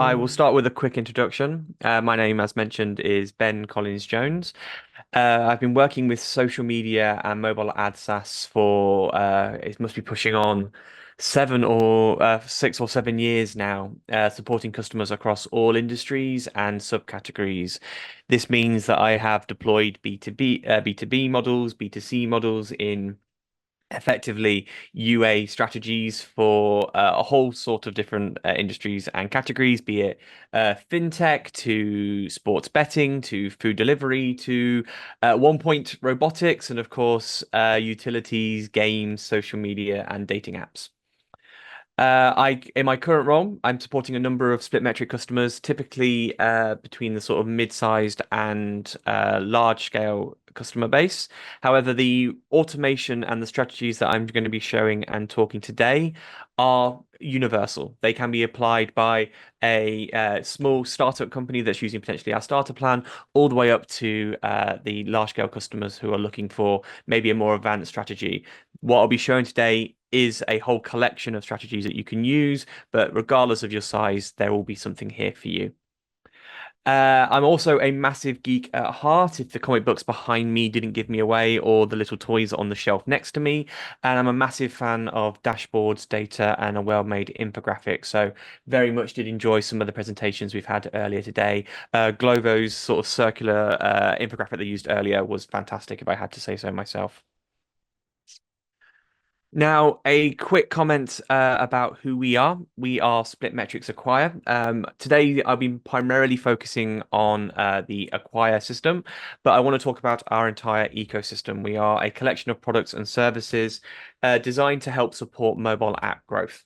I will start with a quick introduction. My name, as mentioned, is Ben Collins Jones. I've been working with social media and mobile ad SaaS for it must be pushing on 6 or 7 years now, supporting customers across all industries and subcategories. This means that I have deployed B2B models, B2C models in effectively UA strategies for a whole sort of different industries and categories, be it fintech to sports betting to food delivery to one point robotics and of course utilities, games, social media, and dating apps. In my current role, I'm supporting a number of SplitMetric customers, typically between the sort of mid-sized and large-scale customer base. However, the automation and the strategies that I'm going to be showing and talking today are universal. They can be applied by a small startup company that's using potentially our starter plan, all the way up to the large-scale customers who are looking for maybe a more advanced strategy. What I'll be showing today is a whole collection of strategies that you can use, but regardless of your size, there will be something here for you. I'm also a massive geek at heart, if the comic books behind me didn't give me away, or the little toys on the shelf next to me. And I'm a massive fan of dashboards, data, and a well-made infographic. So very much did enjoy some of the presentations we've had earlier today. Glovo's sort of circular infographic they used earlier was fantastic, if I had to say so myself. Now, a quick comment about who we are. We are SplitMetrics Acquire. Today, I've been primarily focusing on the Acquire system, but I want to talk about our entire ecosystem. We are a collection of products and services designed to help support mobile app growth.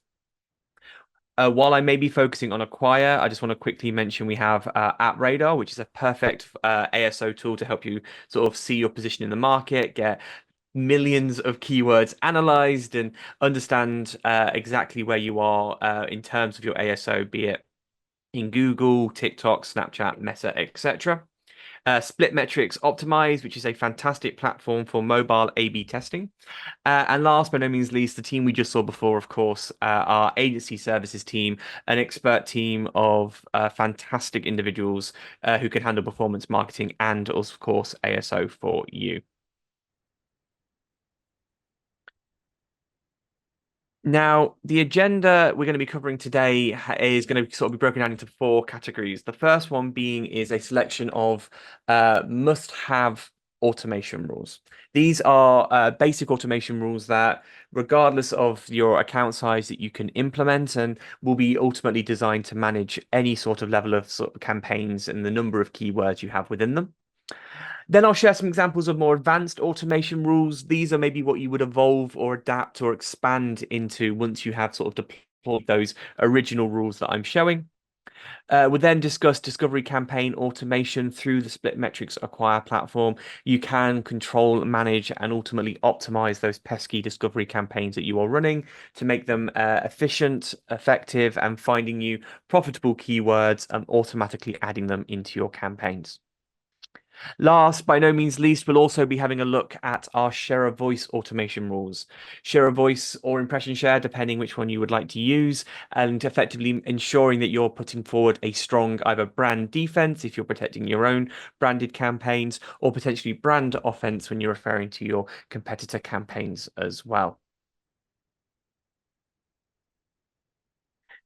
While I may be focusing on Acquire, I just want to quickly mention we have App Radar, which is a perfect ASO tool to help you sort of see your position in the market, get millions of keywords analyzed and understand exactly where you are in terms of your ASO, be it in Google, TikTok, Snapchat, Meta, etc. SplitMetrics Optimize, which is a fantastic platform for mobile A/B testing. And last but no means least, the team we just saw before, of course, our agency services team, an expert team of fantastic individuals who can handle performance marketing and, of course, ASO for you. Now, the agenda we're going to be covering today is going to sort of be broken down into four categories. The first one being is a selection of must-have automation rules. These are basic automation rules that, regardless of your account size, that you can implement and will be ultimately designed to manage any sort of level of sort of campaigns and the number of keywords you have within them. Then I'll share some examples of more advanced automation rules. These are maybe what you would evolve or adapt or expand into once you have sort of deployed those original rules that I'm showing. We'll then discuss discovery campaign automation through the SplitMetrics Acquire platform. You can control, manage, and ultimately optimize those pesky discovery campaigns that you are running to make them efficient, effective, and finding you profitable keywords and automatically adding them into your campaigns. Last, by no means least, we'll also be having a look at our share of voice automation rules. Share of voice or impression share, depending which one you would like to use, and effectively ensuring that you're putting forward a strong either brand defense if you're protecting your own branded campaigns, or potentially brand offense when you're referring to your competitor campaigns as well.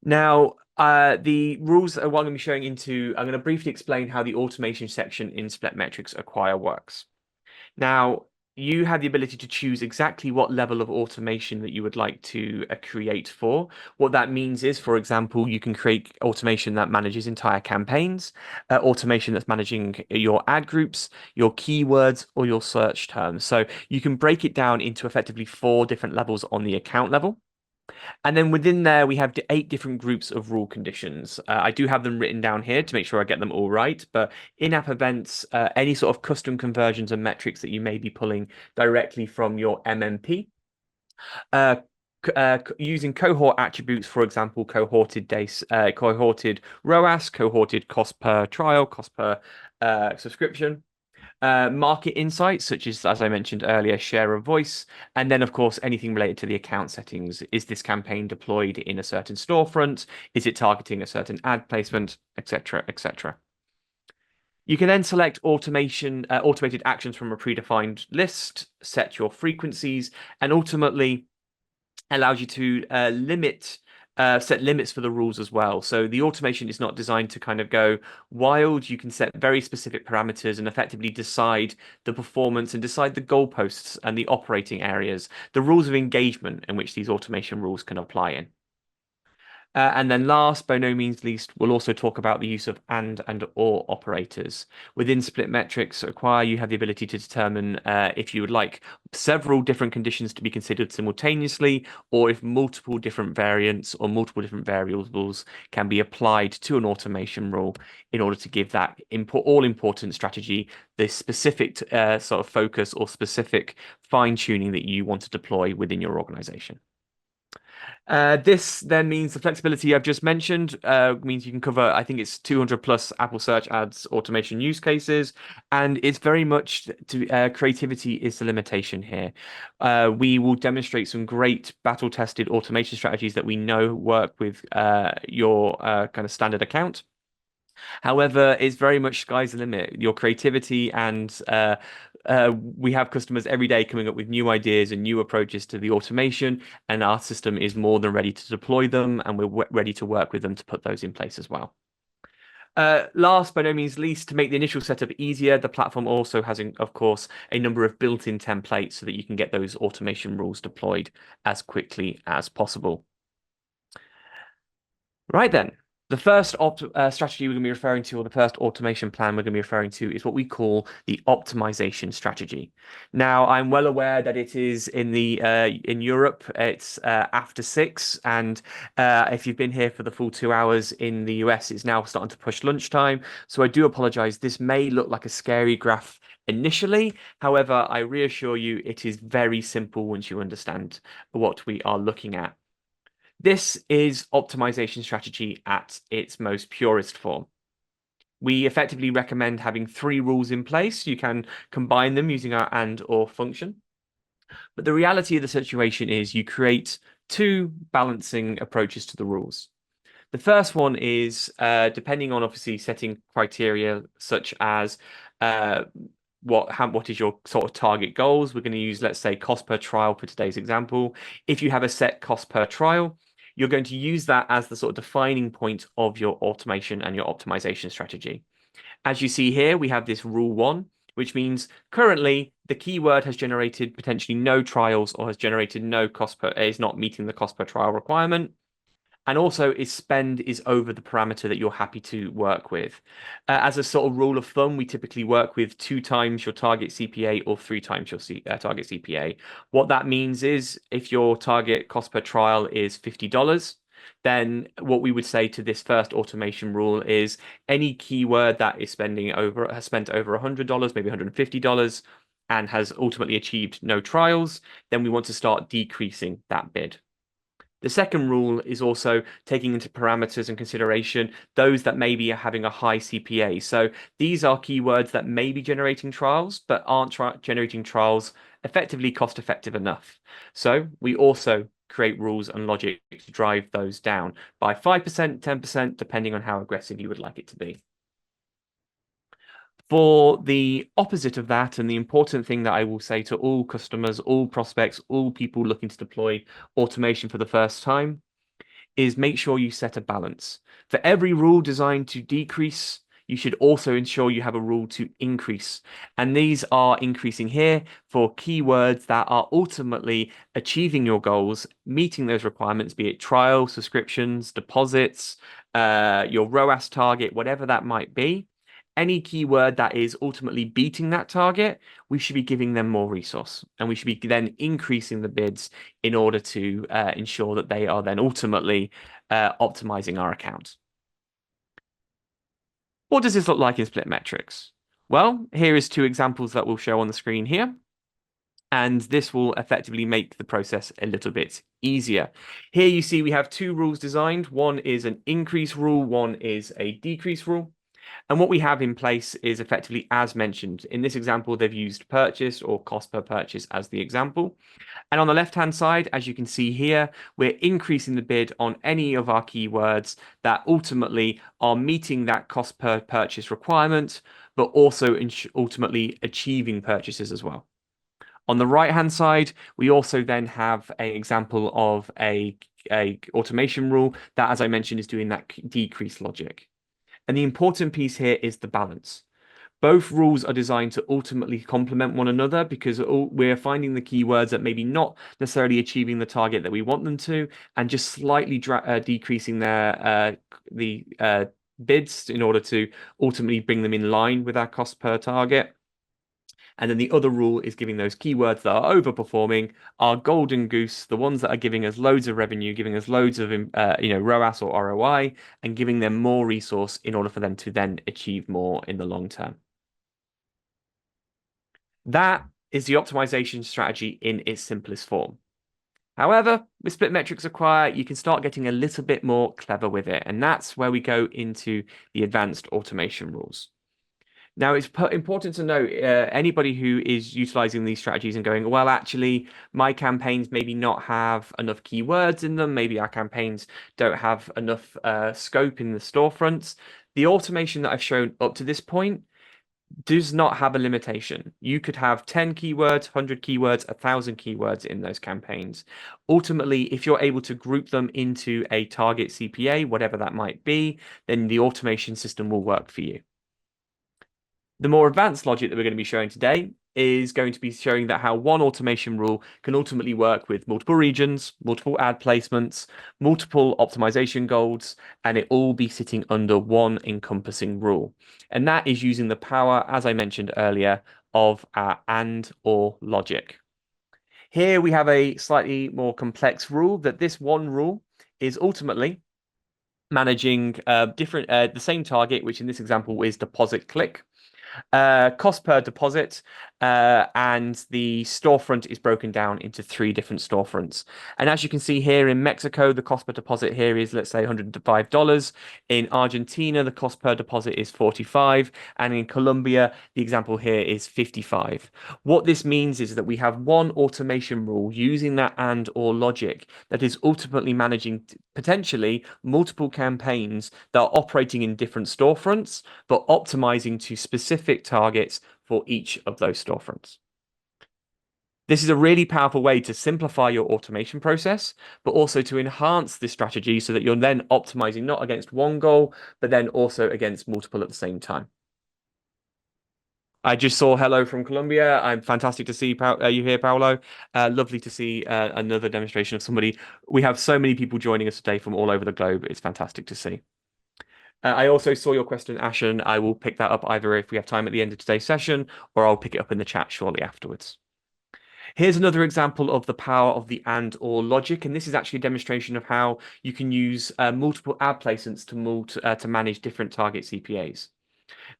Now, the rules that I'm going to be showing into, I'm going to briefly explain how the automation section in SplitMetrics Acquire works. Now, you have the ability to choose exactly what level of automation that you would like to create for. What that means is, for example, you can create automation that manages entire campaigns, automation that's managing your ad groups, your keywords, or your search terms. So you can break it down into effectively four different levels on the account level. And then within there, we have 8 different groups of rule conditions. I do have them written down here to make sure I get them all right. But in-app events, any sort of custom conversions and metrics that you may be pulling directly from your MMP. Uh, Using cohort attributes, for example, cohorted days, cohorted ROAS, cohorted cost per trial, cost per subscription. market insights, such as I mentioned earlier, share of voice, and then, of course, anything related to the account settings. Is this campaign deployed in a certain storefront? Is it targeting a certain ad placement, etc., etc.? You can then select automated actions from a predefined list, set your frequencies, and ultimately allows you to set limits for the rules as well. So the automation is not designed to kind of go wild. You can set very specific parameters and effectively decide the performance and decide the goalposts and the operating areas, the rules of engagement in which these automation rules can apply in. And then last, by no means least, we'll also talk about the use of and or operators. Within SplitMetrics Acquire, you have the ability to determine if you would like several different conditions to be considered simultaneously, or if multiple different variants or multiple different variables can be applied to an automation rule in order to give that all-important strategy the specific sort of focus or specific fine-tuning that you want to deploy within your organization. This then means the flexibility I've just mentioned means you can cover, I think it's 200 plus Apple Search Ads automation use cases, and it's very much creativity is the limitation here. We will demonstrate some great battle-tested automation strategies that we know work with your kind of standard account. However, it's very much sky's the limit. Your creativity and we have customers every day coming up with new ideas and new approaches to the automation, and our system is more than ready to deploy them, and we're ready to work with them to put those in place as well. Last, by no means least, to make the initial setup easier, the platform also has, of course, a number of built-in templates so that you can get those automation rules deployed as quickly as possible. Right then. The first strategy we're going to be referring to, or the first automation plan we're going to be referring to, is what we call the optimization strategy. Now, I'm well aware that it is in Europe, it's after 6, and if you've been here for the full 2 hours in the US, it's now starting to push lunchtime. So I do apologize. This may look like a scary graph initially. However, I reassure you, it is very simple once you understand what we are looking at. This is optimization strategy at its most purest form. We effectively recommend having 3 rules in place. You can combine them using our and or function. But the reality of the situation is you create 2 balancing approaches to the rules. The first one is depending on obviously setting criteria such as what is your sort of target goals. We're going to use, let's say, cost per trial for today's example. If you have a set cost per trial, you're going to use that as the sort of defining point of your automation and your optimization strategy. As you see here, we have this rule 1, which means currently the keyword has generated potentially no trials or has generated no is not meeting the cost per trial requirement. And also its spend is over the parameter that you're happy to work with. As a sort of rule of thumb, we typically work with 2 times your target CPA or 3 times your target CPA. What that means is if your target cost per trial is $50, then what we would say to this first automation rule is any keyword that has spent over $100, maybe $150, and has ultimately achieved no trials, then we want to start decreasing that bid. The second rule is also taking into parameters and consideration those that maybe are having a high CPA. So these are keywords that may be generating trials, but aren't generating trials effectively cost effective enough. So we also create rules and logic to drive those down by 5%, 10%, depending on how aggressive you would like it to be. For the opposite of that, and the important thing that I will say to all customers, all prospects, all people looking to deploy automation for the first time, is make sure you set a balance. For every rule designed to decrease, you should also ensure you have a rule to increase. And these are increasing here for keywords that are ultimately achieving your goals, meeting those requirements, be it trial, subscriptions, deposits, your ROAS target, whatever that might be. Any keyword that is ultimately beating that target, we should be giving them more resource, and we should be then increasing the bids in order to ensure that they are then ultimately optimizing our account. What does this look like in SplitMetrics? Well, here is 2 examples that we'll show on the screen here. And this will effectively make the process a little bit easier. Here you see we have 2 rules designed. One is an increase rule, one is a decrease rule. And what we have in place is effectively as mentioned. In this example, they've used purchase or cost per purchase as the example. And on the left-hand side, as you can see here, we're increasing the bid on any of our keywords that ultimately are meeting that cost per purchase requirement, but also ultimately achieving purchases as well. On the right-hand side, we also then have an example of a automation rule that, as I mentioned, is doing that decrease logic. And the important piece here is the balance. Both rules are designed to ultimately complement one another because we're finding the keywords that maybe not necessarily achieving the target that we want them to, and just slightly decreasing the bids in order to ultimately bring them in line with our cost per target. And then the other rule is giving those keywords that are overperforming our golden goose, the ones that are giving us loads of revenue, giving us loads of ROAS or ROI, and giving them more resource in order for them to then achieve more in the long term. That is the optimization strategy in its simplest form. However, with SplitMetrics Acquire, you can start getting a little bit more clever with it, and that's where we go into the advanced automation rules. Now, it's important to note anybody who is utilizing these strategies and going, well, actually, my campaigns maybe not have enough keywords in them. Maybe our campaigns don't have enough scope in the storefronts. The automation that I've shown up to this point does not have a limitation. You could have 10 keywords, 100 keywords, 1,000 keywords in those campaigns. Ultimately, if you're able to group them into a target CPA, whatever that might be, then the automation system will work for you. The more advanced logic that we're going to be showing today is going to be showing that how one automation rule can ultimately work with multiple regions, multiple ad placements, multiple optimization goals, and it all be sitting under one encompassing rule. And that is using the power, as I mentioned earlier, of our and or logic. Here we have a slightly more complex rule that this one rule is ultimately managing the same target, which in this example is deposit click. Cost per deposit, and the storefront is broken down into 3 different storefronts. And as you can see here in Mexico, the cost per deposit here is, let's say, $105. In Argentina, the cost per deposit is 45, and in Colombia, the example here is 55. What this means is that we have one automation rule using that and or logic that is ultimately managing potentially multiple campaigns that are operating in different storefronts, but optimizing to specific targets for each of those storefronts. This is a really powerful way to simplify your automation process, but also to enhance this strategy so that you're then optimizing not against one goal, but then also against multiple at the same time. I just saw hello from Colombia. I'm fantastic to see you here, Paolo. Lovely to see another demonstration of somebody. We have so many people joining us today from all over the globe. It's fantastic to see. I also saw your question, Ashen. I will pick that up either if we have time at the end of today's session, or I'll pick it up in the chat shortly afterwards. Here's another example of the power of the and or logic, and this is actually a demonstration of how you can use multiple ad placements to manage different target CPAs.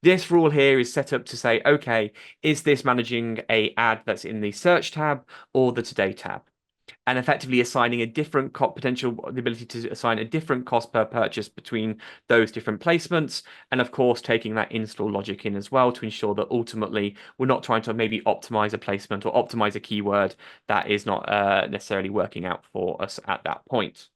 This rule here is set up to say, okay, is this managing a ad that's in the search tab or the today tab? And effectively assigning a different the ability to assign a different cost per purchase between those different placements. And of course, taking that install logic in as well to ensure that ultimately we're not trying to maybe optimize a placement or optimize a keyword that is not necessarily working out for us at that point.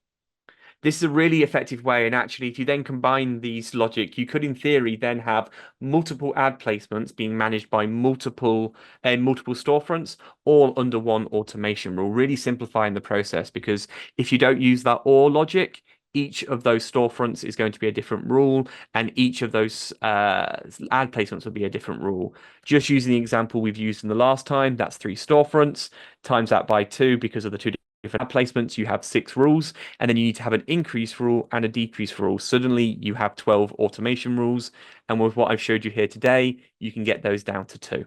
This is a really effective way, and actually, if you then combine these logic, you could, in theory, then have multiple ad placements being managed by multiple storefronts, all under one automation rule, really simplifying the process. Because if you don't use that or logic, each of those storefronts is going to be a different rule, and each of those ad placements will be a different rule. Just using the example we've used in the last time, that's 3 storefronts, times that by 2 because of the 2 different placements, you have 6 rules, and then you need to have an increase rule and a decrease rule. Suddenly you have 12 automation rules, and with what I've showed you here today, you can get those down to 2.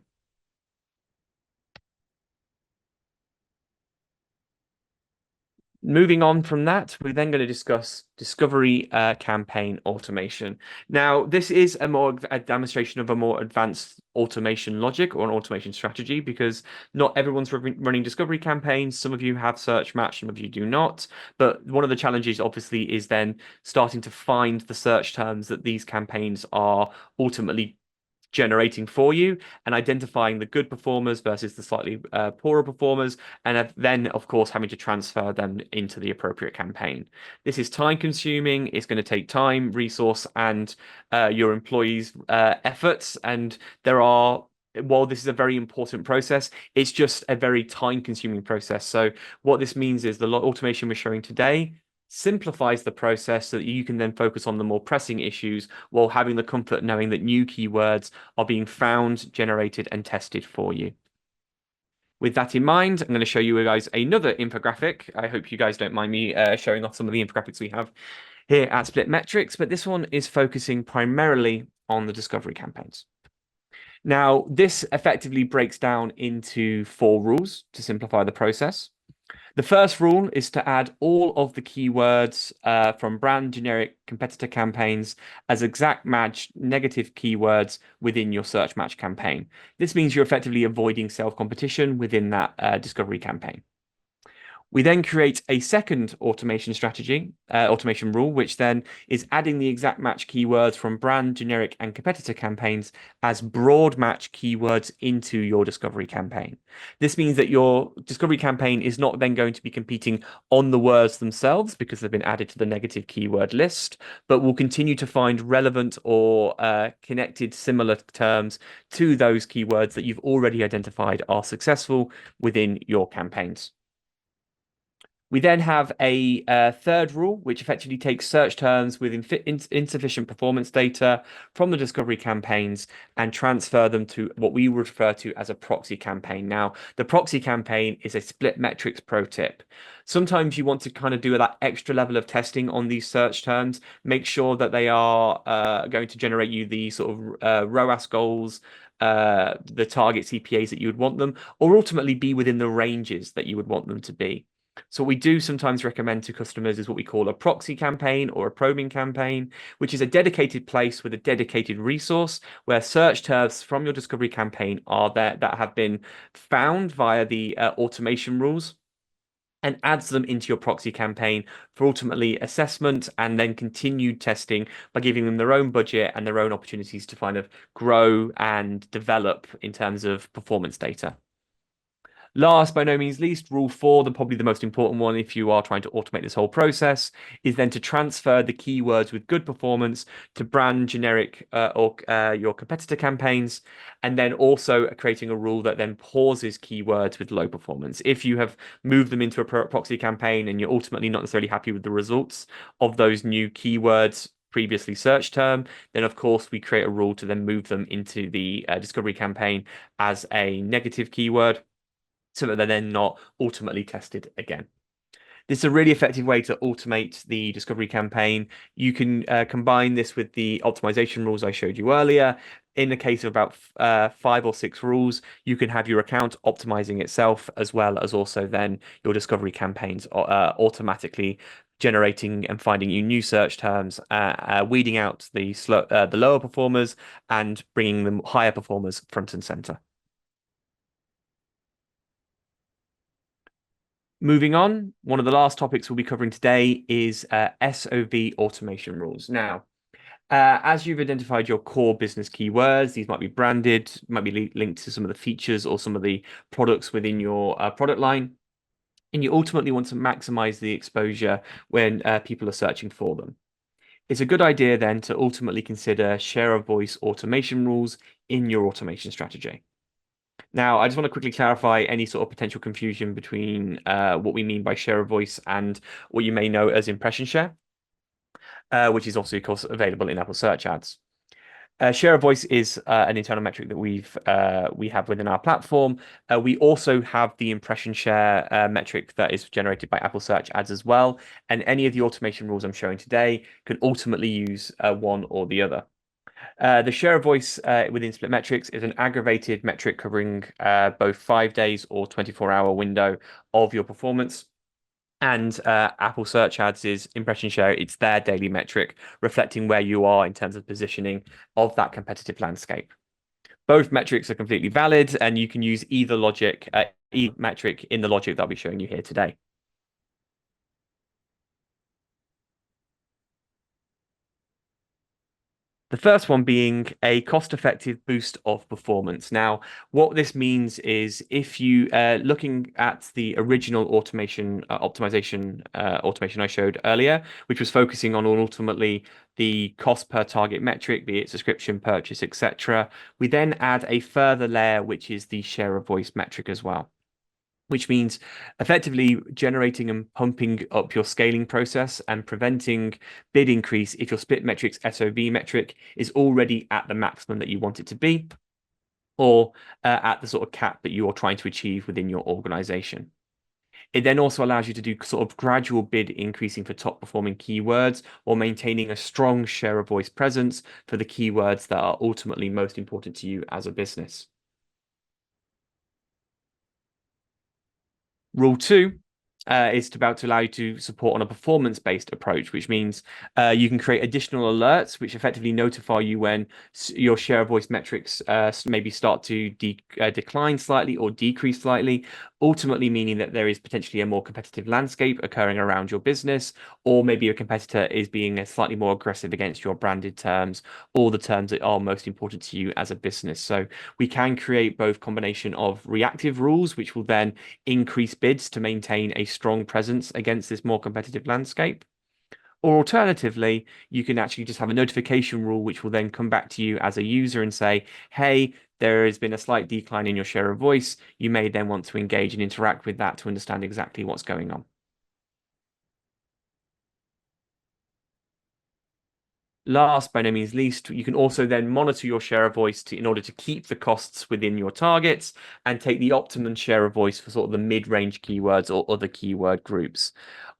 Moving on from that, we're then going to discuss discovery campaign automation. Now, this is a demonstration of a more advanced automation logic or an automation strategy because not everyone's running discovery campaigns. Some of you have search match, some of you do not. But one of the challenges, obviously, is then starting to find the search terms that these campaigns are ultimately generating for you and identifying the good performers versus the slightly poorer performers, and then, of course, having to transfer them into the appropriate campaign. This is time consuming. It's going to take time, resource, and your employees' efforts. And while this is a very important process, it's just a very time consuming process. So, what this means is the automation we're showing today simplifies the process so that you can then focus on the more pressing issues while having the comfort knowing that new keywords are being found, generated, and tested for you. With that in mind, I'm going to show you guys another infographic. I hope you guys don't mind me showing off some of the infographics we have here at SplitMetrics, but this one is focusing primarily on the discovery campaigns. Now, this effectively breaks down into 4 rules to simplify the process. The first rule is to add all of the keywords from brand, generic, competitor campaigns as exact match negative keywords within your search match campaign. This means you're effectively avoiding self-competition within that discovery campaign. We then create a second automation rule, which then is adding the exact match keywords from brand, generic, and competitor campaigns as broad match keywords into your discovery campaign. This means that your discovery campaign is not then going to be competing on the words themselves because they've been added to the negative keyword list, but will continue to find relevant or connected similar terms to those keywords that you've already identified are successful within your campaigns. We then have a third rule, which effectively takes search terms with insufficient performance data from the discovery campaigns and transfer them to what we refer to as a proxy campaign. Now, the proxy campaign is a SplitMetrics pro tip. Sometimes you want to kind of do that extra level of testing on these search terms, make sure that they are going to generate you the sort of ROAS goals, the target CPAs that you would want them, or ultimately be within the ranges that you would want them to be. So what we do sometimes recommend to customers is what we call a proxy campaign or a probing campaign, which is a dedicated place with a dedicated resource where search terms from your discovery campaign are there that have been found via the automation rules and adds them into your proxy campaign for ultimately assessment and then continued testing by giving them their own budget and their own opportunities to kind of grow and develop in terms of performance data. Last, by no means least, rule 4, probably the most important one if you are trying to automate this whole process, is then to transfer the keywords with good performance to brand, generic, or your competitor campaigns, and then also creating a rule that then pauses keywords with low performance. If you have moved them into a proxy campaign and you're ultimately not necessarily happy with the results of those new keywords previously search term, then of course we create a rule to then move them into the discovery campaign as a negative keyword, so that they're then not ultimately tested again. This is a really effective way to automate the discovery campaign. You can combine this with the optimization rules I showed you earlier. In the case of about 5 or 6 rules, you can have your account optimizing itself as well as also then your discovery campaigns automatically generating and finding you new search terms, weeding out the lower performers and bringing them higher performers front and center. Moving on, one of the last topics we'll be covering today is SOV automation rules. Now, as you've identified your core business keywords, these might be branded, might be linked to some of the features or some of the products within your product line, and you ultimately want to maximize the exposure when people are searching for them. It's a good idea then to ultimately consider share of voice automation rules in your automation strategy. Now, I just want to quickly clarify any sort of potential confusion between what we mean by share of voice and what you may know as impression share, which is also, of course, available in Apple Search Ads. Share of voice is an internal metric that we have within our platform. We also have the impression share metric that is generated by Apple Search Ads as well. And any of the automation rules I'm showing today can ultimately use one or the other. The share of voice within SplitMetrics is an aggregated metric covering both 5 days or 24-hour window of your performance. And Apple Search Ads is impression share. It's their daily metric, reflecting where you are in terms of positioning of that competitive landscape. Both metrics are completely valid, and you can use either logic, either metric in the logic that I'll be showing you here today. The first one being a cost-effective boost of performance. Now, what this means is if you looking at the original automation optimization automation I showed earlier, which was focusing on ultimately the cost per target metric, be it subscription, purchase, etc. We then add a further layer, which is the share of voice metric as well, which means effectively generating and pumping up your scaling process and preventing bid increase if your SplitMetrics SOV metric is already at the maximum that you want it to be, or at the sort of cap that you're trying to achieve within your organization. It then also allows you to do sort of gradual bid increasing for top performing keywords while maintaining a strong share of voice presence for the keywords that are ultimately most important to you as a business. Rule two is about to allow you to support on a performance-based approach, which means you can create additional alerts, which effectively notify you when your share of voice metrics maybe start to decline slightly or decrease slightly, ultimately meaning that there is potentially a more competitive landscape occurring around your business, or maybe a competitor is being slightly more aggressive against your branded terms or the terms that are most important to you as a business. So we can create both combination of reactive rules, which will then increase bids to maintain a strong presence against this more competitive landscape. Or alternatively, you can actually just have a notification rule, which will then come back to you as a user and say, hey, there has been a slight decline in your share of voice. You may then want to engage and interact with that to understand exactly what's going on. Last, by no means least, you can also then monitor your share of voice in order to keep the costs within your targets and take the optimum share of voice for sort of the mid-range keywords or other keyword groups.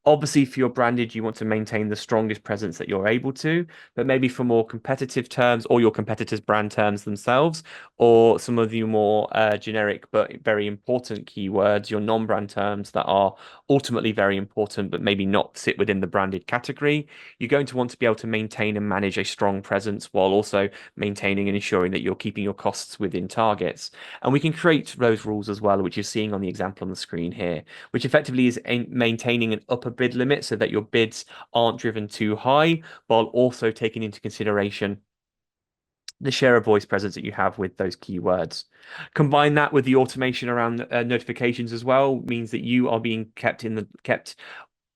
Obviously, for your branded, you want to maintain the strongest presence that you're able to, but maybe for more competitive terms or your competitors' brand terms themselves, or some of the more generic but very important keywords, your non-brand terms that are ultimately very important but maybe not sit within the branded category, you're going to want to be able to maintain and manage a strong presence while also maintaining and ensuring that you're keeping your costs within targets. And we can create those rules as well, which you're seeing on the example on the screen here, which effectively is maintaining an upper bid limit so that your bids aren't driven too high, while also taking into consideration the share of voice presence that you have with those keywords. Combine that with the automation around notifications as well, means that you are being kept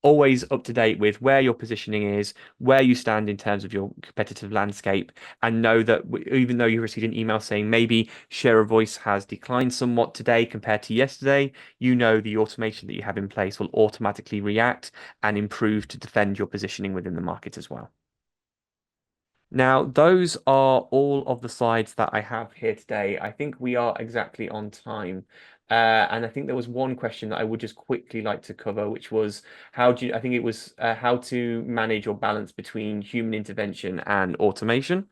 always up to date with where your positioning is, where you stand in terms of your competitive landscape, and know that even though you received an email saying maybe share of voice has declined somewhat today compared to yesterday, you know the automation that you have in place will automatically react and improve to defend your positioning within the market as well. Now, those are all of the slides that I have here today. I think we are exactly on time. And I think there was one question that I would just quickly like to cover, which was I think it was how to manage or balance between human intervention and automation.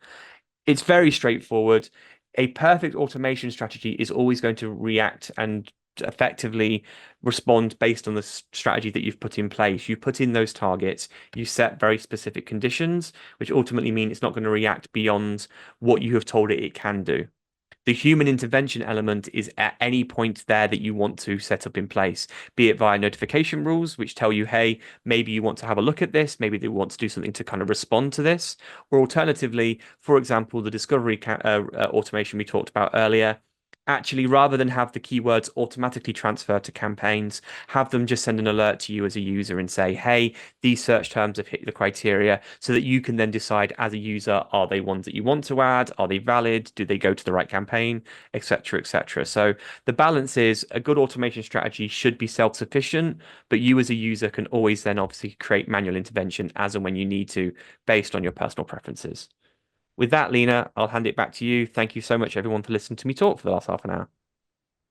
It's very straightforward. A perfect automation strategy is always going to react and effectively respond based on the strategy that you've put in place. You put in those targets, you set very specific conditions, which ultimately mean it's not going to react beyond what you have told it can do. The human intervention element is at any point there that you want to set up in place, be it via notification rules, which tell you, hey, maybe you want to have a look at this, maybe they want to do something to kind of respond to this, or alternatively, for example, the discovery automation we talked about earlier. Actually, rather than have the keywords automatically transfer to campaigns, have them just send an alert to you as a user and say, hey, these search terms have hit the criteria, so that you can then decide as a user, are they ones that you want to add? Are they valid? Do they go to the right campaign? Etc., etc. So the balance is a good automation strategy should be self-sufficient, but you as a user can always then obviously create manual intervention as and when you need to, based on your personal preferences. With that, Lena, I'll hand it back to you. Thank you so much, everyone, for listening to me talk for the last half an hour.